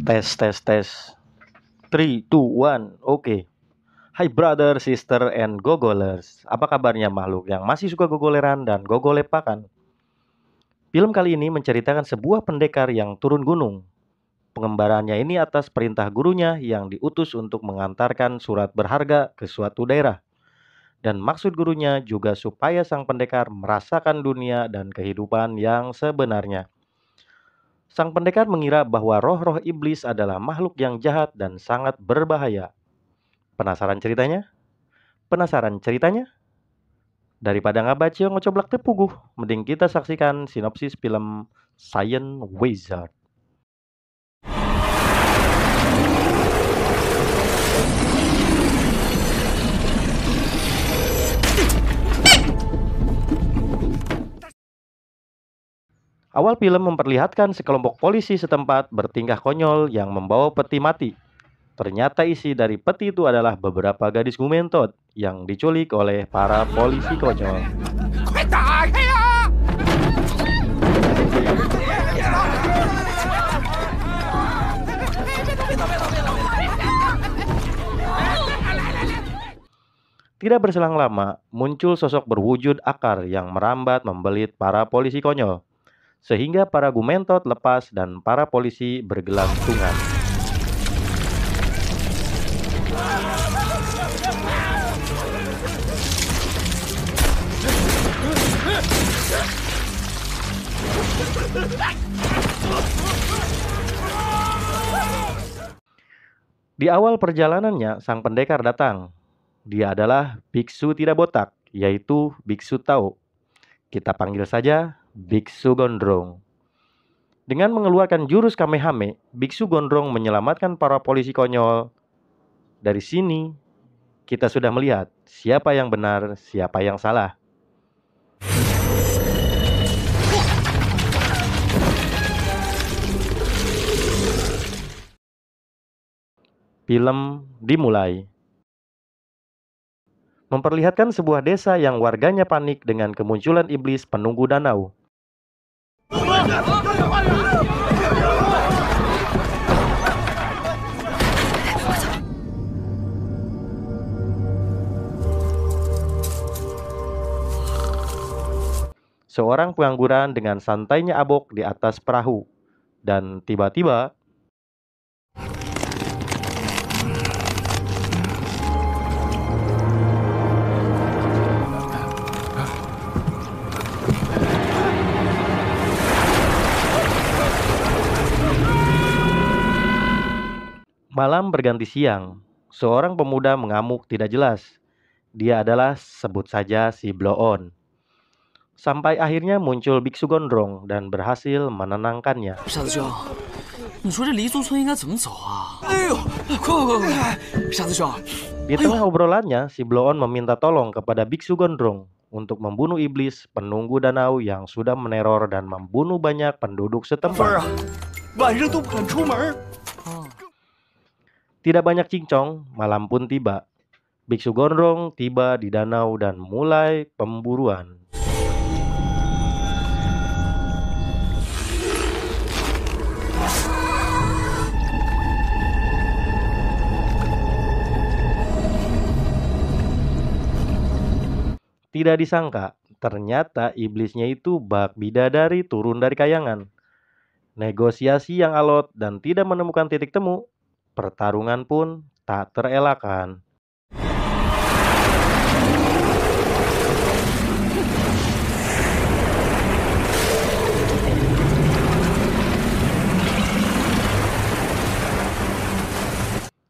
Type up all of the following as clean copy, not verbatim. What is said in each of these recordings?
Tes, tes, tes. 3, 2, 1, oke. Hai brother, sister, and gogolers. Apa kabarnya makhluk yang masih suka gogoleran dan gogolepakan? Film kali ini menceritakan sebuah pendekar yang turun gunung. Pengembarannya ini atas perintah gurunya yang diutus untuk mengantarkan surat berharga ke suatu daerah. Dan maksud gurunya juga supaya sang pendekar merasakan dunia dan kehidupan yang sebenarnya. Sang pendekar mengira bahwa roh-roh iblis adalah makhluk yang jahat dan sangat berbahaya. Penasaran ceritanya? Penasaran ceritanya? Daripada ngabaca ngocoblak tepuguh, mending kita saksikan sinopsis film Science Wizard. Awal film memperlihatkan sekelompok polisi setempat bertingkah konyol yang membawa peti mati. Ternyata isi dari peti itu adalah beberapa gadis gumentot yang diculik oleh para polisi konyol. Tidak berselang lama, muncul sosok berwujud akar yang merambat membelit para polisi konyol. Sehingga para gumentot lepas dan para polisi bergelantungan. Di awal perjalanannya, sang pendekar datang. Dia adalah biksu tidak botak, yaitu biksu Tao. Kita panggil saja Biksu Gondrong. Dengan mengeluarkan jurus Kamehame, Biksu Gondrong menyelamatkan para polisi konyol. Dari sini, kita sudah melihat siapa yang benar, siapa yang salah. Film dimulai. Memperlihatkan sebuah desa yang warganya panik dengan kemunculan iblis penunggu danau. Seorang pengangguran dengan santainya abok di atas perahu. Dan tiba-tiba malam berganti siang. Seorang pemuda mengamuk tidak jelas. Dia adalah sebut saja si Bloon. Sampai akhirnya muncul Biksu Gondrong dan berhasil menenangkannya. Di tengah obrolannya, si Bloon meminta tolong kepada Biksu Gondrong untuk membunuh iblis penunggu danau yang sudah meneror dan membunuh banyak penduduk setempat. Tidak banyak cincong, malam pun tiba. Biksu Gondrong tiba di danau dan mulai pemburuan. Tidak disangka, ternyata iblisnya itu bak bidadari turun dari kayangan. Negosiasi yang alot dan tidak menemukan titik temu, pertarungan pun tak terelakkan.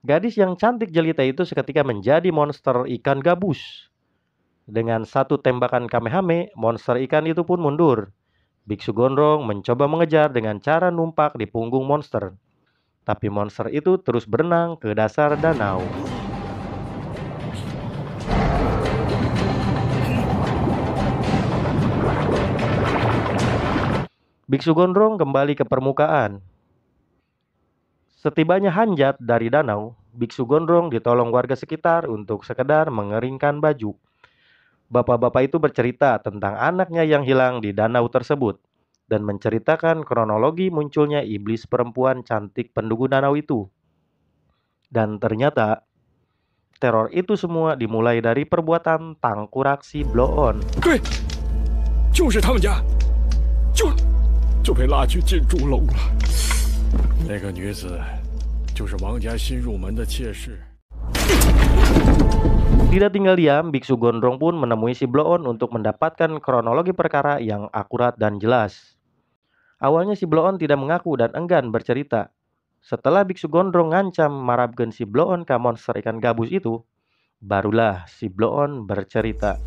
Gadis yang cantik jelita itu seketika menjadi monster ikan gabus. Dengan satu tembakan Kamehame, monster ikan itu pun mundur. Biksu Gondrong mencoba mengejar dengan cara numpak di punggung monster. Tapi monster itu terus berenang ke dasar danau. Biksu Gondrong kembali ke permukaan. Setibanya hanjat dari danau, Biksu Gondrong ditolong warga sekitar untuk sekedar mengeringkan baju. Bapak-bapak itu bercerita tentang anaknya yang hilang di danau tersebut. dan menceritakan kronologi munculnya iblis perempuan cantik pendunggu danau itu. Dan ternyata teror itu semua dimulai dari perbuatan tangkurak si Bloon. 对，就是他们家，就被拉去进猪笼了。那个女子就是王家新入门的妾室。 Tidak tinggal diam, Biksu Gondrong pun menemui si Bloon untuk mendapatkan kronologi perkara yang akurat dan jelas. Awalnya si Bloon tidak mengaku dan enggan bercerita. Setelah Biksu Gondrong ngancam marabkeun si Bloon ka monster ikan gabus itu, barulah si Bloon bercerita.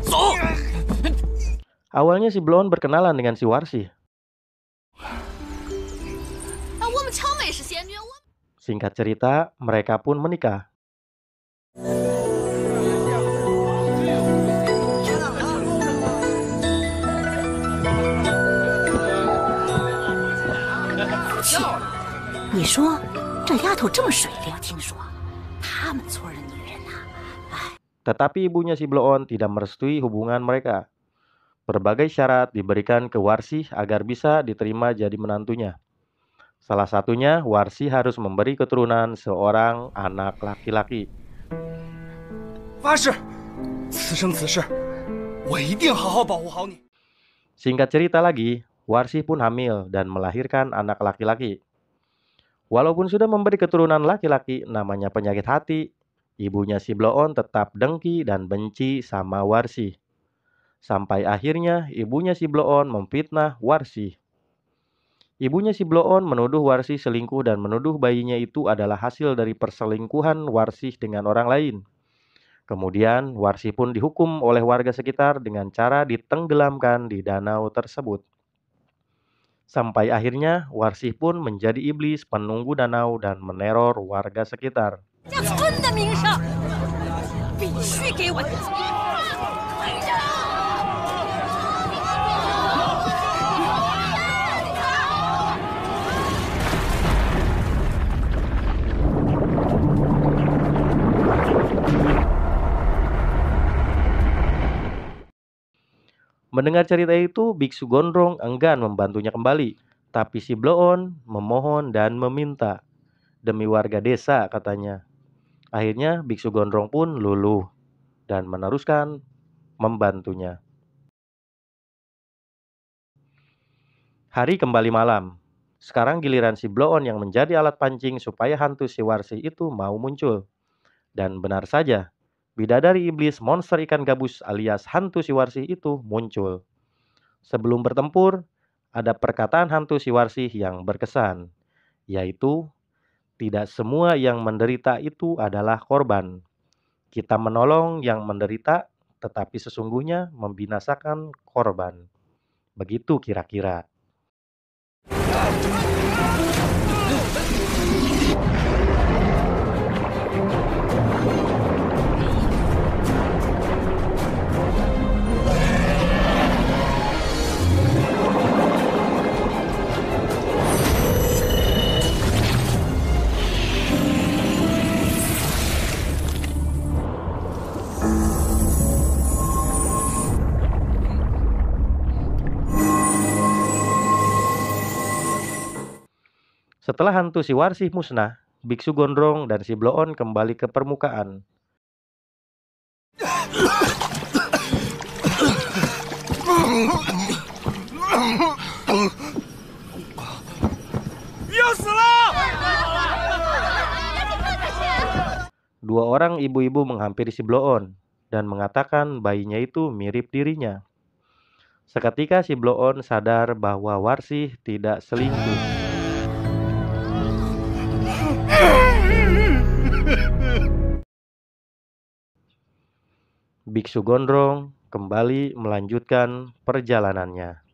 走。 Awalnya si Bloon berkenalan dengan si Warsi. Singkat cerita, mereka pun menikah. Tetapi ibunya si Bloon tidak merestui hubungan mereka. Berbagai syarat diberikan ke Warsi agar bisa diterima jadi menantunya. Salah satunya, Warsi harus memberi keturunan seorang anak laki-laki. 发誓，此生此世，我一定好好保护好你。 Singkat cerita lagi, Warsi pun hamil dan melahirkan anak laki-laki. Walaupun sudah memberi keturunan laki-laki namanya penyakit hati, ibunya si Bloon tetap dengki dan benci sama Warsi. Sampai akhirnya ibunya si Bloon memfitnah Warsi. Ibunya si Bloon menuduh Warsi selingkuh dan menuduh bayinya itu adalah hasil dari perselingkuhan Warsi dengan orang lain. Kemudian Warsi pun dihukum oleh warga sekitar dengan cara ditenggelamkan di danau tersebut. Sampai akhirnya Warsi pun menjadi iblis penunggu danau dan meneror warga sekitar. Mendengar cerita itu, Biksu Gondrong enggan membantunya kembali. Tapi si Bloon memohon dan meminta. Demi warga desa, katanya. Akhirnya Biksu Gondrong pun luluh dan meneruskan membantunya. Hari kembali malam. Sekarang giliran si Bloon yang menjadi alat pancing supaya hantu si Warsi itu mau muncul. Dan benar saja, bidadari iblis monster ikan gabus alias hantu si Warsi itu muncul. Sebelum bertempur, ada perkataan hantu si Warsi yang berkesan, yaitu tidak semua yang menderita itu adalah korban. Kita menolong yang menderita, tetapi sesungguhnya membinasakan korban. Begitu kira-kira. Setelah hantu si Warsi musnah, Biksu Gondrong dan si Bloon kembali ke permukaan. Dua orang ibu-ibu menghampiri si Bloon dan mengatakan bayinya itu mirip dirinya. Seketika si Bloon sadar bahwa Warsi tidak selingkuh. Biksu Gondrong kembali melanjutkan perjalanannya.